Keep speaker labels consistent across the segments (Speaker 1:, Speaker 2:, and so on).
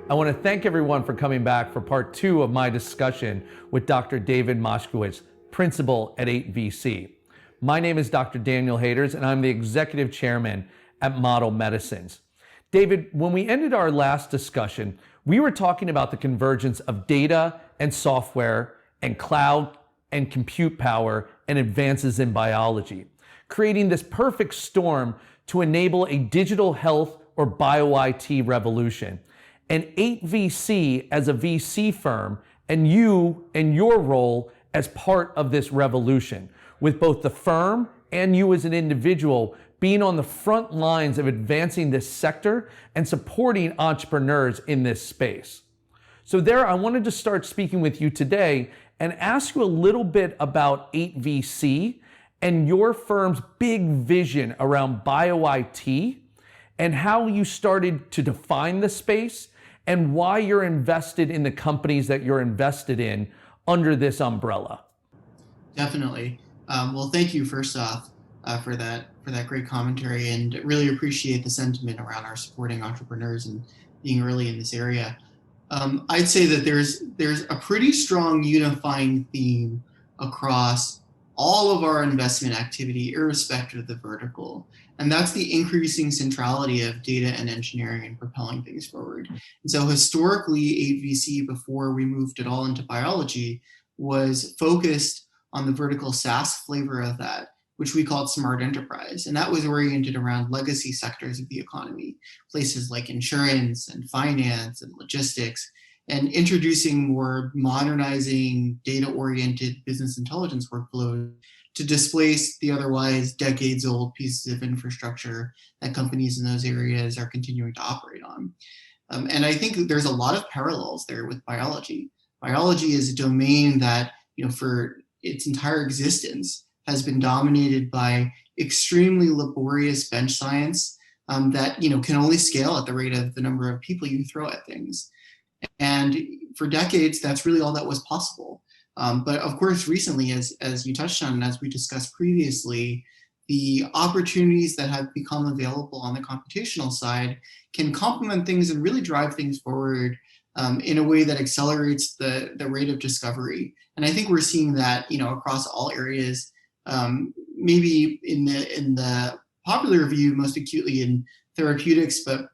Speaker 1: I want to thank everyone for coming back for part 2 of my discussion with Dr. David Moskowitz, principal at 8VC. My name is Dr. Daniel Haders, and I'm the executive chairman at Model Medicines. David, when we ended our last discussion, we were talking about the convergence of data and software and cloud and compute power and advances in biology, creating this perfect storm to enable a digital health or bio-IT revolution. And 8VC as a VC firm, and you and your role as part of this revolution, with both the firm and you as an individual being on the front lines of advancing this sector and supporting entrepreneurs in this space. So there, I wanted to start speaking with you today and ask you a little bit about 8VC and your firm's big vision around bio-IT and how you started to define the space and why you're invested in the companies that you're invested in under this umbrella.
Speaker 2: Definitely. Well, thank you first off for that great commentary, and really appreciate the sentiment around our supporting entrepreneurs and being early in this area. I'd say that there's a pretty strong unifying theme across all of our investment activity, irrespective of the vertical. And that's the increasing centrality of data and engineering in propelling things forward. And so historically, 8VC, before we moved it all into biology, was focused on the vertical SaaS flavor of that, which we called smart enterprise. And that was oriented around legacy sectors of the economy, places like insurance and finance and logistics, and introducing more modernizing data-oriented business intelligence workflows to displace the otherwise decades-old pieces of infrastructure that companies in those areas are continuing to operate on. And I think that there's a lot of parallels there with biology. Biology is a domain that, for its entire existence has been dominated by extremely laborious bench science that, can only scale at the rate of the number of people you throw at things. And for decades, that's really all that was possible. But of course, recently, as you touched on, and as we discussed previously, the opportunities that have become available on the computational side can complement things and really drive things forward in a way that accelerates the rate of discovery. And I think we're seeing that, across all areas, maybe in the popular view, most acutely in therapeutics, but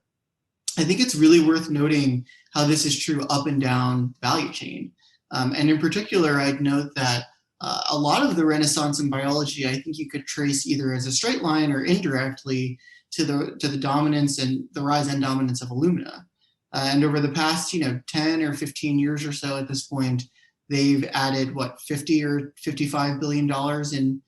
Speaker 2: I think it's really worth noting how this is true up and down value chain. And in particular, I'd note that a lot of the renaissance in biology, I think you could trace either as a straight line or indirectly to the dominance and the rise and dominance of Illumina. And over the past, 10 or 15 years or so at this point, they've added, 50 or $55 billion in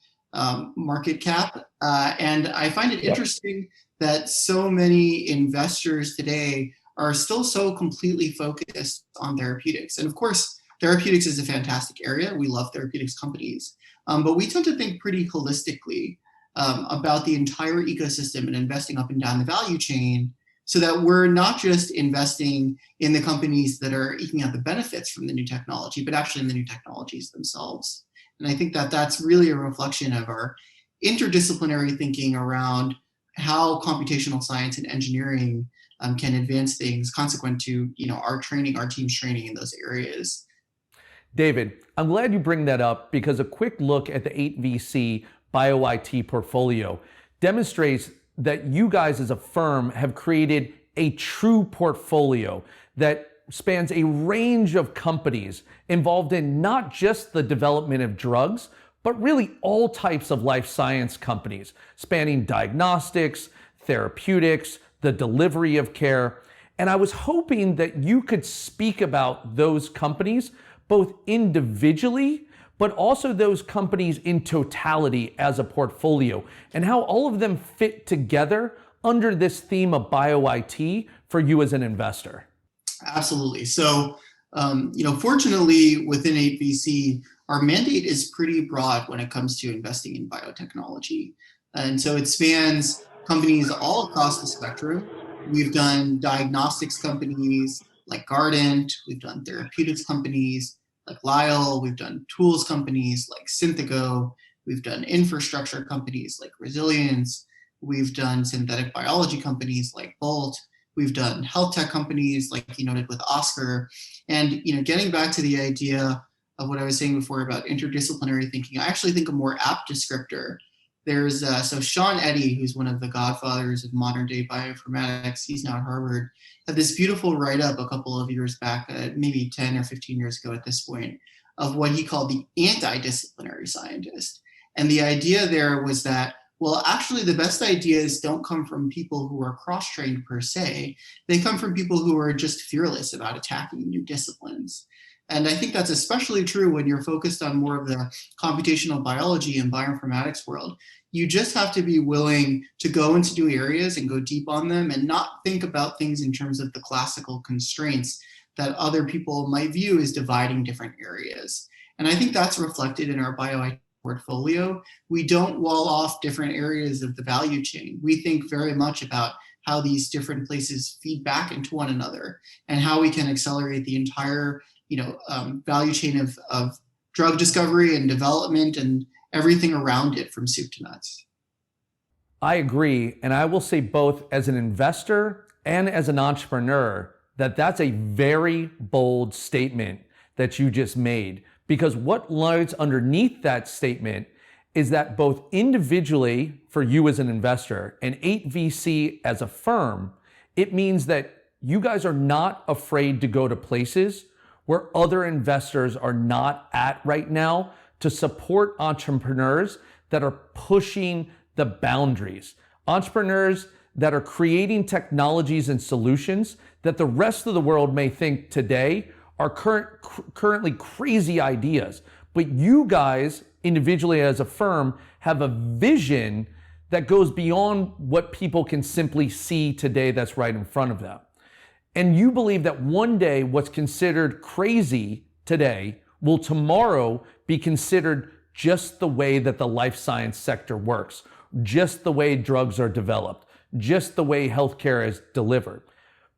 Speaker 2: market cap. And I find it interesting that so many investors today are still so completely focused on therapeutics. And of course, therapeutics is a fantastic area. We love therapeutics companies, but we tend to think pretty holistically about the entire ecosystem and investing up and down the value chain, so that we're not just investing in the companies that are eking out the benefits from the new technology, but actually in the new technologies themselves. And I think that that's really a reflection of our interdisciplinary thinking around how computational science and engineering can advance things consequent to our team's training in those areas.
Speaker 1: David, I'm glad you bring that up, because a quick look at the 8VC Bioit portfolio demonstrates that you guys as a firm have created a true portfolio that spans a range of companies involved in not just the development of drugs, but really all types of life science companies, spanning diagnostics, therapeutics, the delivery of care. And I was hoping that you could speak about those companies, both individually, but also those companies in totality as a portfolio, and how all of them fit together under this theme of bio-IT for you as an investor.
Speaker 2: Absolutely. So, fortunately within 8VC, our mandate is pretty broad when it comes to investing in biotechnology. And so it spans companies all across the spectrum. We've done diagnostics companies like Guardant, we've done therapeutics companies like Lyell, we've done tools companies like Synthigo, we've done infrastructure companies like Resilience, we've done synthetic biology companies like Bolt, We've done health tech companies, like you noted with Oscar. And getting back to the idea of what I was saying before about interdisciplinary thinking, I actually think a more apt descriptor. There's so Sean Eddy, who's one of the godfathers of modern day bioinformatics, he's now at Harvard, had this beautiful write-up a couple of years back, maybe 10 or 15 years ago at this point, of what he called the anti-disciplinary scientist. And the idea there was that, well, actually the best ideas don't come from people who are cross-trained per se. They come from people who are just fearless about attacking new disciplines. And I think that's especially true when you're focused on more of the computational biology and bioinformatics world. You just have to be willing to go into new areas and go deep on them and not think about things in terms of the classical constraints that other people might view as dividing different areas. And I think that's reflected in our Bioit Portfolio. We don't wall off different areas of the value chain. We think very much about how these different places feed back into one another and how we can accelerate the entire value chain of drug discovery and development and everything around it from soup to nuts.
Speaker 1: I agree. And I will say both as an investor and as an entrepreneur, that's a very bold statement that you just made. Because what lies underneath that statement is that both individually for you as an investor and 8VC as a firm, it means that you guys are not afraid to go to places where other investors are not at right now to support entrepreneurs that are pushing the boundaries. Entrepreneurs that are creating technologies and solutions that the rest of the world may think today are currently crazy ideas. But you guys, individually as a firm, have a vision that goes beyond what people can simply see today that's right in front of them. And you believe that one day what's considered crazy today will tomorrow be considered just the way that the life science sector works, just the way drugs are developed, just the way healthcare is delivered.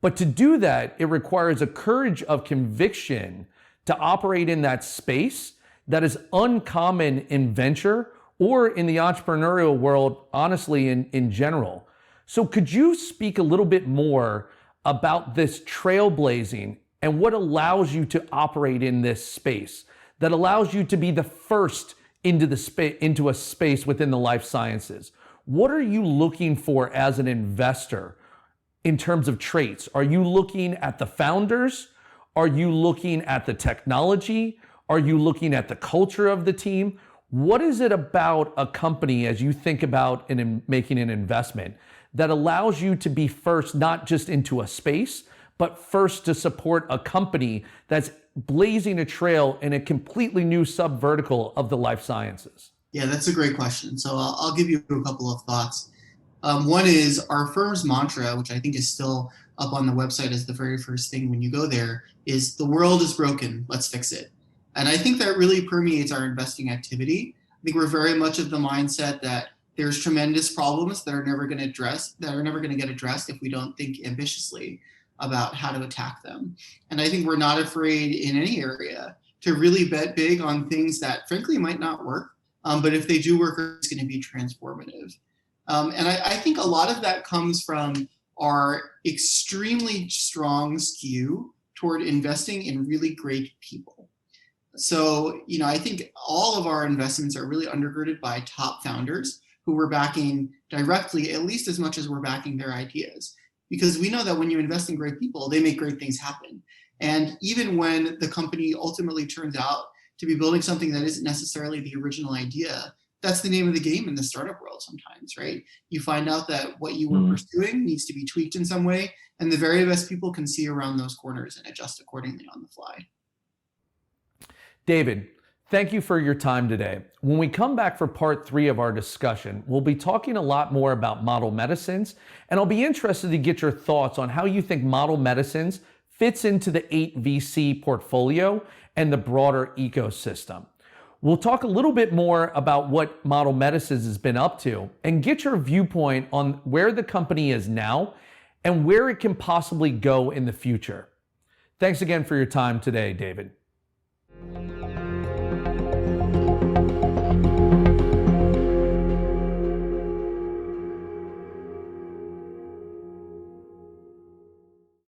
Speaker 1: But to do that, it requires a courage of conviction to operate in that space that is uncommon in venture or in the entrepreneurial world, honestly, in general. So could you speak a little bit more about this trailblazing and what allows you to operate in this space that allows you to be the first into a space within the life sciences? What are you looking for as an investor in terms of traits? Are you looking at the founders? Are you looking at the technology? Are you looking at the culture of the team? What is it about a company as you think about making an investment that allows you to be first, not just into a space, but first to support a company that's blazing a trail in a completely new subvertical of the life sciences?
Speaker 2: Yeah, that's a great question. So I'll give you a couple of thoughts. One is our firm's mantra, which I think is still up on the website as the very first thing when you go there, is the world is broken, let's fix it. And I think that really permeates our investing activity. I think we're very much of the mindset that there's tremendous problems that are never going to get addressed if we don't think ambitiously about how to attack them. And I think we're not afraid in any area to really bet big on things that frankly might not work, but if they do work, it's going to be transformative. And I think a lot of that comes from our extremely strong skew toward investing in really great people. So, I think all of our investments are really undergirded by top founders who we're backing directly, at least as much as we're backing their ideas. Because we know that when you invest in great people, they make great things happen. And even when the company ultimately turns out to be building something that isn't necessarily the original idea, that's the name of the game in the startup world sometimes, right? You find out that what you were pursuing needs to be tweaked in some way, and the very best people can see around those corners and adjust accordingly on the fly.
Speaker 1: David, thank you for your time today. When we come back for part 3 of our discussion, we'll be talking a lot more about model medicines, and I'll be interested to get your thoughts on how you think model medicines fits into the 8VC portfolio and the broader ecosystem. We'll talk a little bit more about what Model Medicines has been up to and get your viewpoint on where the company is now and where it can possibly go in the future. Thanks again for your time today, David.